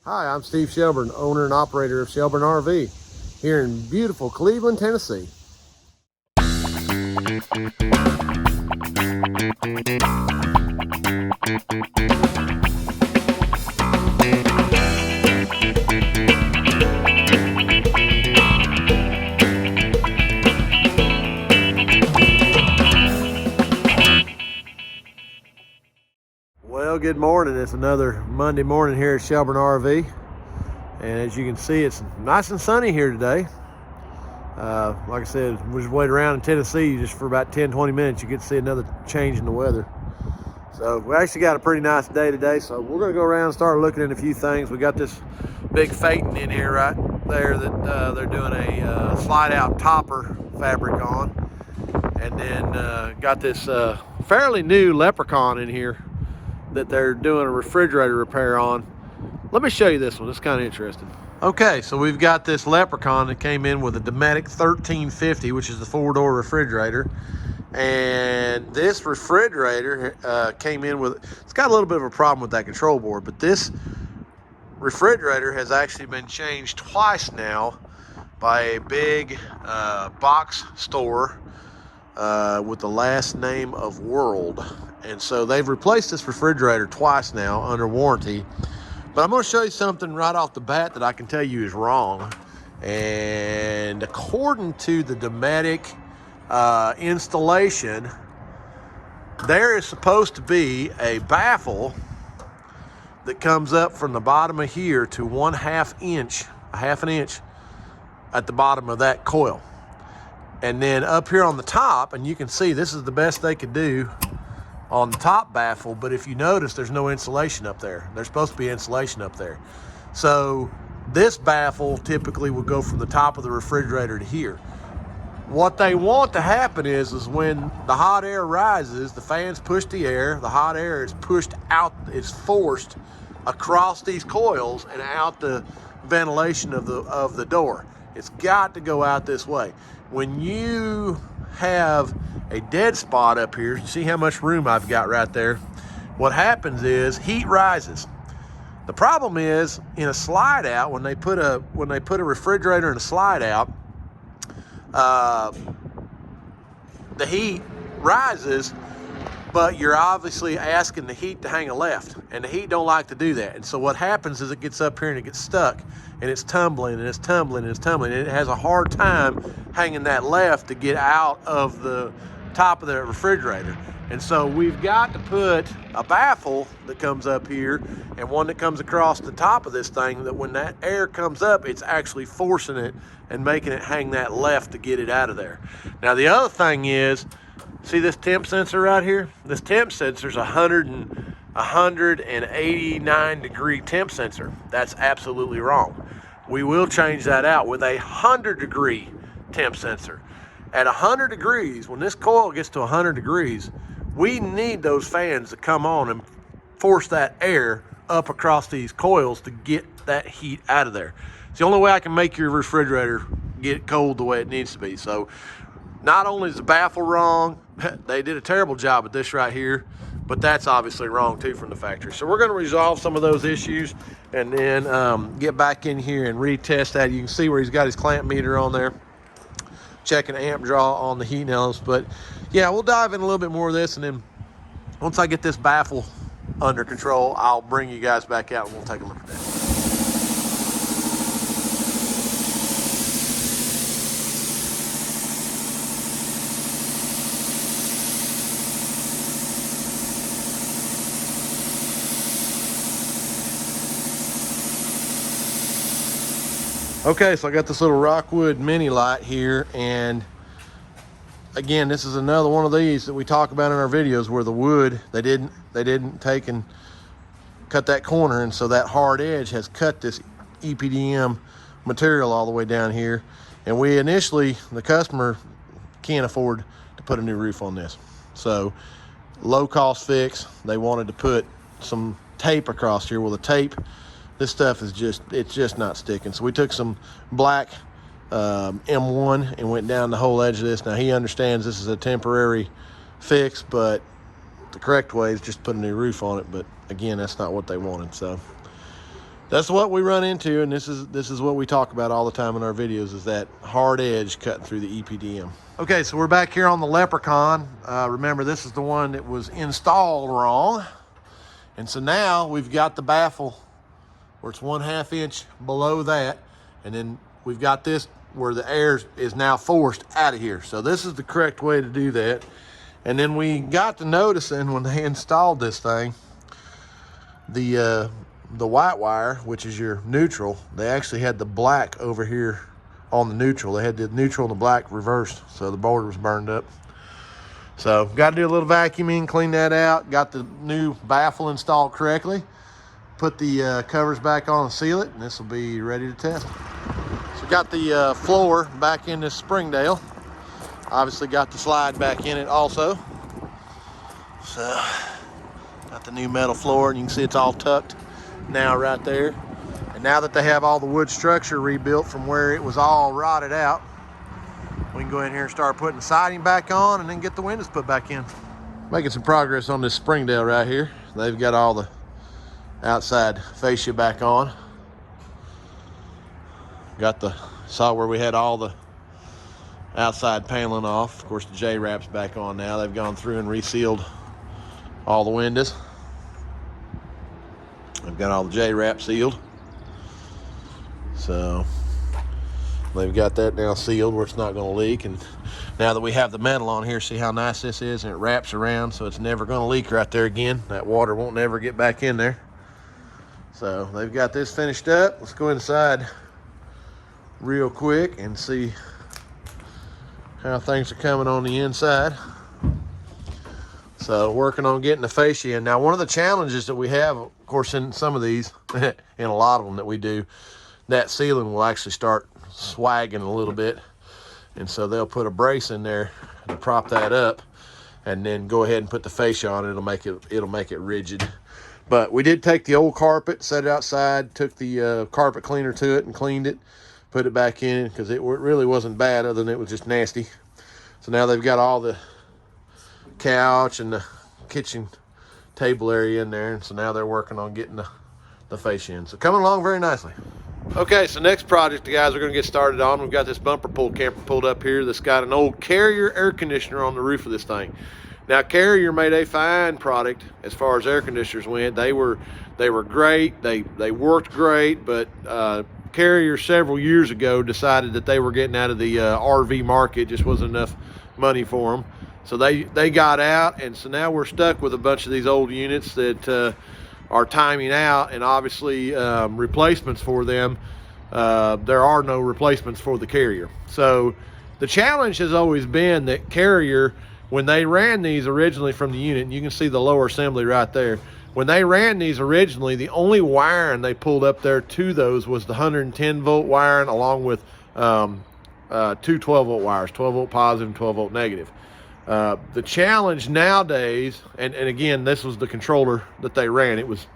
Hi, I'm Steve Shelburne, owner and operator of Shelburne RV here in beautiful Cleveland, Tennessee. Well, good morning. It's another Monday morning here at Shelburne RV. And as you can see, it's nice and sunny here today. Like I said, we just wait around in Tennessee just for about 10-20 minutes. You get to see another change in the weather. So we actually got a pretty nice day today. So we're going to go around and start looking at a few things. We got this big phaeton in here right there that they're doing a slide out topper fabric on. And then got this fairly new Leprechaun in here that they're doing a refrigerator repair on. Let me show you this one. It's kind of interesting. Okay, so we've got this Leprechaun that came in with a Dometic 1350, which is the 4-door refrigerator. And this refrigerator came in with, it's got a little bit of a problem with that control board, but this refrigerator has actually been changed twice now by a big box store with the last name of World. And so they've replaced this refrigerator twice now under warranty. But I'm going to show you something right off the bat that I can tell you is wrong. And according to the Dometic installation, there is supposed to be a baffle that comes up from the bottom of here to a half an inch at the bottom of that coil. And then up here on the top, and you can see this is the best they could do on the top baffle, but if you notice, there's no insulation up there. There's supposed to be insulation up there. So this baffle typically would go from the top of the refrigerator to here. What they want to happen is when the hot air rises, the fans push the air, the hot air is pushed out, it's forced across these coils and out the ventilation of the door. It's got to go out this way. When you have a dead spot up here, you see how much room I've got right there. What happens is heat rises. The problem is in a slide out, when they put a refrigerator in a slide out, the heat rises, but you're obviously asking the heat to hang a left, and the heat don't like to do that. And so what happens is it gets up here and it gets stuck, and it's tumbling and it's tumbling and it's tumbling, and it has a hard time hanging that left to get out of the top of the refrigerator. And so we've got to put a baffle that comes up here and one that comes across the top of this thing, that when that air comes up, it's actually forcing it and making it hang that left to get it out of there. Now the other thing is, see this temp sensor right here? This temp sensor is 189 degree temp sensor. That's absolutely wrong. We will change that out with a 100 degree temp sensor. At 100 degrees, when this coil gets to 100 degrees, we need those fans to come on and force that air up across these coils to get that heat out of there. It's the only way I can make your refrigerator get cold the way it needs to be. So not only is the baffle wrong, they did a terrible job at this right here, but that's obviously wrong too from the factory. So we're going to resolve some of those issues and then get back in here and retest that. You can see where he's got his clamp meter on there, checking amp draw on the heat nails. But yeah, we'll dive in a little bit more of this, and then once I get this baffle under control, I'll bring you guys back out and we'll take a look at that. Okay, so I got this little Rockwood mini light here, and again, this is another one of these that we talk about in our videos where the wood, they didn't take and cut that corner, and so that hard edge has cut this EPDM material all the way down here. And we initially, the customer can't afford to put a new roof on this. So low cost fix, they wanted to put some tape across here. Well, the tape, this stuff is it's just not sticking. So we took some black M1 and went down the whole edge of this. Now he understands this is a temporary fix, but the correct way is just put a new roof on it. But again, that's not what they wanted. So That's what we run into, and this is what we talk about all the time in our videos, is that hard edge cutting through the EPDM. Okay, so we're back here on the Leprechaun. Remember, this is the one that was installed wrong. And so now we've got the baffle where it's 1/2 inch below that. And then we've got this where the air is now forced out of here. So this is the correct way to do that. And then we got to noticing when they installed this thing, the white wire, which is your neutral, they actually had the black over here on the neutral. They had the neutral and the black reversed, so the border was burned up. So got to do a little vacuuming, clean that out. Got the new baffle installed correctly. Put the covers back on and seal it, and this will be ready to test. So got the floor back in this Springdale. Obviously got the slide back in it also. So got the new metal floor, and you can see it's all tucked now right there. And now that they have all the wood structure rebuilt from where it was all rotted out, we can go in here and start putting the siding back on and then get the windows put back in. Making some progress on this Springdale right here. They've got all the outside fascia back on. Saw where we had all the outside paneling off. Of course, the J-wrap's back on now. They've gone through and resealed all the windows. I've got all the J-wrap sealed. So they've got that now sealed where it's not going to leak. And now that we have the metal on here, see how nice this is? And it wraps around, so it's never going to leak right there again. That water won't never get back in there. So they've got this finished up. Let's go inside real quick and see how things are coming on the inside. So working on getting the fascia in. Now, one of the challenges that we have, of course, in some of these, in a lot of them that we do, that ceiling will actually start swagging a little bit. And so they'll put a brace in there to prop that up and then go ahead and put the fascia on it. It'll make it rigid. But we did take the old carpet, set it outside, took the carpet cleaner to it and cleaned it, put it back in because it really wasn't bad other than it was just nasty. So now they've got all the couch and the kitchen table area in there, and so now they're working on getting the fascia in. So coming along very nicely. Okay, so next project the guys are going to get started on. We've got this bumper pull camper pulled up here that's got an old Carrier air conditioner on the roof of this thing. Now, Carrier made a fine product as far as air conditioners went. They were great. They worked great, but Carrier several years ago decided that they were getting out of the RV market. Just wasn't enough money for them. So they got out, and so now we're stuck with a bunch of these old units that are timing out, and obviously replacements for them. There are no replacements for the Carrier. So the challenge has always been that Carrier, when they ran these originally from the unit, and you can see the lower assembly right there, when they ran these originally, the only wiring they pulled up there to those was the 110 volt wiring along with two 12 volt wires, 12 volt positive and 12 volt negative. The challenge nowadays, and again, this was the controller that they ran. It was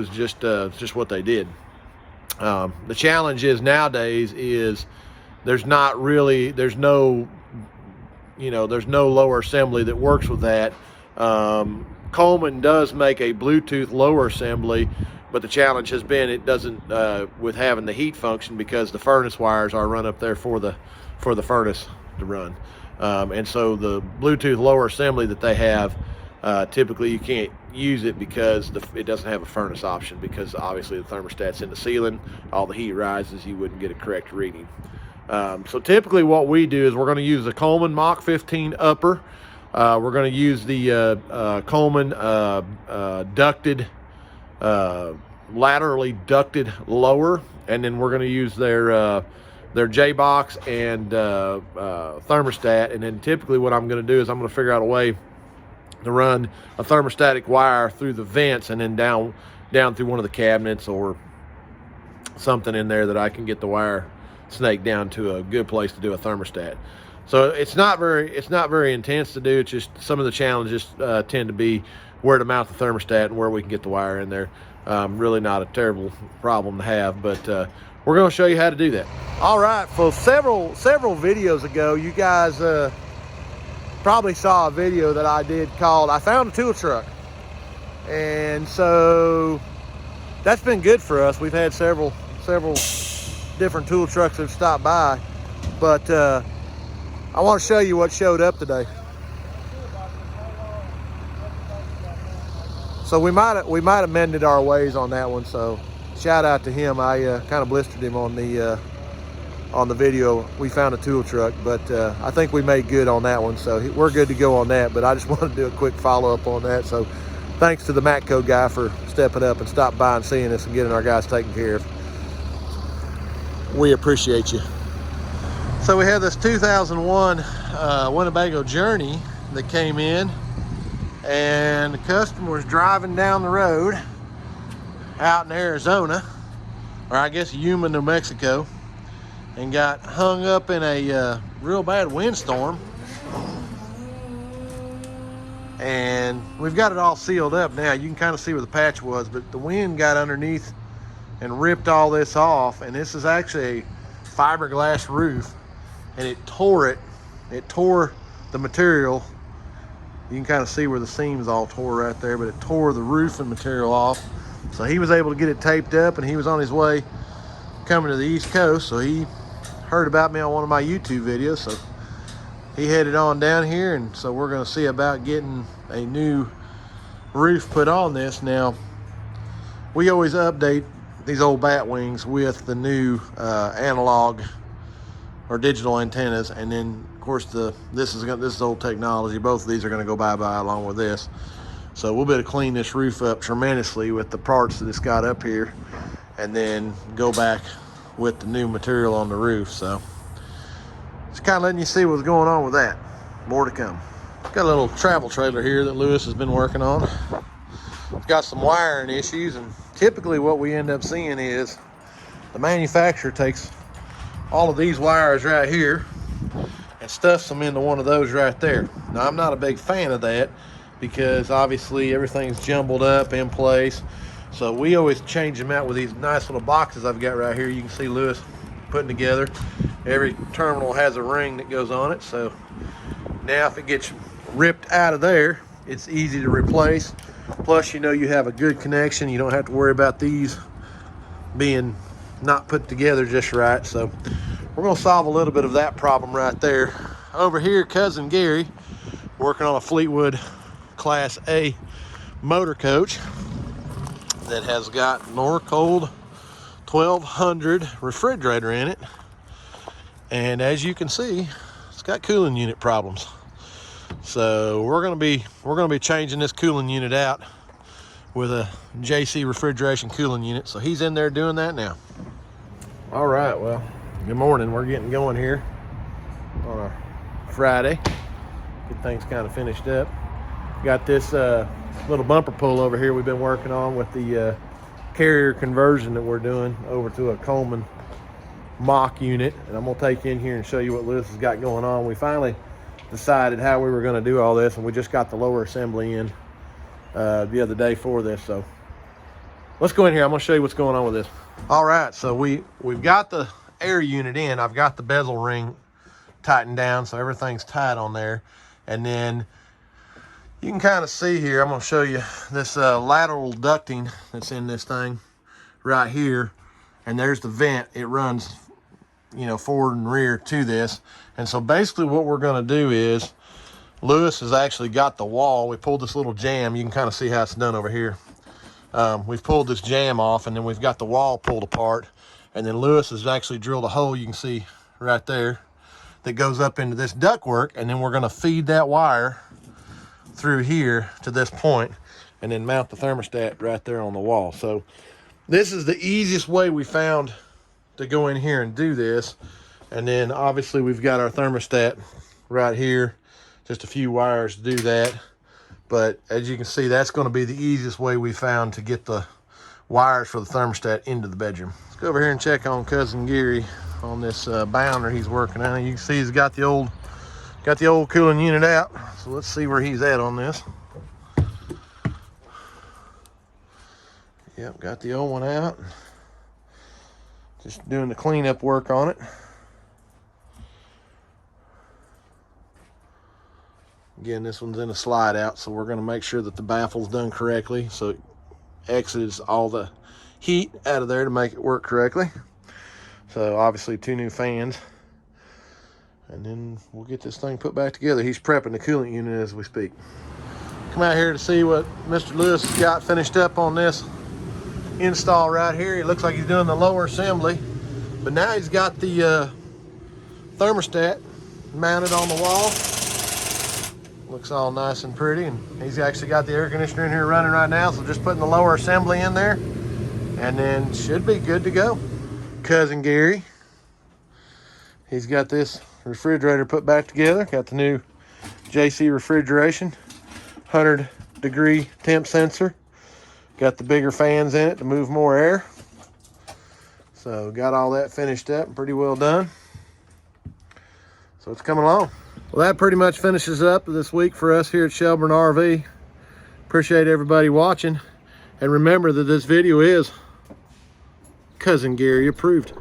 just what they did. The challenge is nowadays is there's no lower assembly that works with that. Coleman does make a Bluetooth lower assembly, but the challenge has been it doesn't with having the heat function because the furnace wires are run up there for the furnace to run. And so the Bluetooth lower assembly that they have, typically you can't use it because it doesn't have a furnace option, because obviously the thermostat's in the ceiling, all the heat rises, you wouldn't get a correct reading. So typically what we do is we're going to use the Coleman Mach 15 upper. We're going to use the Coleman laterally ducted lower, and then we're going to use their J-box and thermostat. And then typically what I'm going to do is I'm going to figure out a way to run a thermostatic wire through the vents and then down through one of the cabinets or something in there that I can get the wire snaked down to a good place to do a thermostat. So it's not very intense to do. It's just some of the challenges tend to be where to mount the thermostat and where we can get the wire in there. Really not a terrible problem to have, but we're going to show you how to do that. All right, so several videos ago, you guys probably saw a video that I did called I Found a Tool Truck. And so that's been good for us. We've had several different tool trucks that have stopped by, but I want to show you what showed up today. So we might have mended our ways on that one. So shout out to him. I kind of blistered him on the video. We found a tool truck, but I think we made good on that one. So we're good to go on that. But I just wanted to do a quick follow up on that. So thanks to the Matco guy for stepping up and stopping by and seeing us and getting our guys taken care of. We appreciate you. So we have this 2001 Winnebago Journey that came in, and the customer was driving down the road out in Arizona, or I guess Yuma, New Mexico, and got hung up in a real bad windstorm. And we've got it all sealed up now. You can kind of see where the patch was, but the wind got underneath and ripped all this off. And this is actually a fiberglass roof, and it tore the material. You can kind of see where the seams all tore right there, but it tore the roofing material off. So he was able to get it taped up, and he was on his way coming to the East Coast. So he heard about me on one of my YouTube videos. So he headed on down here, and so we're going to see about getting a new roof put on this. Now, we always update these old bat wings with the new analog or digital antennas, and then of course this is old technology. Both of these are going to go bye-bye along with this. So we'll be able to clean this roof up tremendously with the parts that it's got up here, and then go back with the new material on the roof. So just kind of letting you see what's going on with that. More to come. Got a little travel trailer here that Lewis has been working on. It's got some wiring issues, and typically what we end up seeing is the manufacturer takes all of these wires right here and stuffs them into one of those right there. Now, I'm not a big fan of that because obviously everything's jumbled up in place. So we always change them out with these nice little boxes I've got right here. You can see Lewis putting together. Every terminal has a ring that goes on it. So now if it gets ripped out of there, it's easy to replace. Plus, you know, you have a good connection. You don't have to worry about these being not put together just right. So we're going to solve a little bit of that problem right there. Over here, cousin Gary working on a Fleetwood Class A motor coach that has got Norcold 1200 refrigerator in it, and as you can see, it's got cooling unit problems. So we're going to be changing this cooling unit out with a JC refrigeration cooling unit. So he's in there doing that now. All right, well, good morning. We're getting going here on a Friday. Get things kind of finished up. Got this little bumper pull over here we've been working on with the carrier conversion that we're doing over to a Coleman Mach unit. And I'm gonna take you in here and show you what Lewis has got going on. We finally decided how we were gonna do all this, and we just got the lower assembly in the other day for this. So let's go in here. I'm gonna show you what's going on with this. All right, so we've got the air unit in. I've got the bezel ring tightened down, so everything's tight on there. And then you can kind of see here, I'm going to show you this lateral ducting that's in this thing right here. And there's the vent. It runs, you know, forward and rear to this. And so basically what we're going to do is, Lewis has actually got the wall. We pulled this little jam. You can kind of see how it's done over here. We've pulled this jam off, and then we've got the wall pulled apart. And then Lewis has actually drilled a hole, you can see right there, that goes up into this ductwork. And then we're going to feed that wire through here to this point, and then mount the thermostat right there on the wall. So this is the easiest way we found to go in here and do this. And then obviously we've got our thermostat right here, just a few wires to do that. But as you can see, that's going to be the easiest way we found to get the wires for the thermostat into the bedroom. Let's go over here and check on cousin Gary on this bounder he's working on. You can see he's got the old cooling unit out. So let's see where he's at on this. Yep, got the old one out. Just doing the cleanup work on it. Again, this one's in a slide out, so we're going to make sure that the baffle's done correctly so it exits all the heat out of there to make it work correctly. So obviously 2 new fans. And then we'll get this thing put back together. He's prepping the coolant unit as we speak. Come out here to see what Mr. Lewis has got finished up on this install right here. It looks like he's doing the lower assembly, but now he's got the thermostat mounted on the wall. Looks all nice and pretty, and he's actually got the air conditioner in here running right now, so just putting the lower assembly in there, and then should be good to go. Cousin Gary, he's got this refrigerator put back together. Got the new JC refrigeration, 100-degree temp sensor. Got the bigger fans in it to move more air. So got all that finished up and pretty well done. So it's coming along. Well, that pretty much finishes up this week for us here at Shelburne RV. Appreciate everybody watching. And remember that this video is Cousin Gary approved.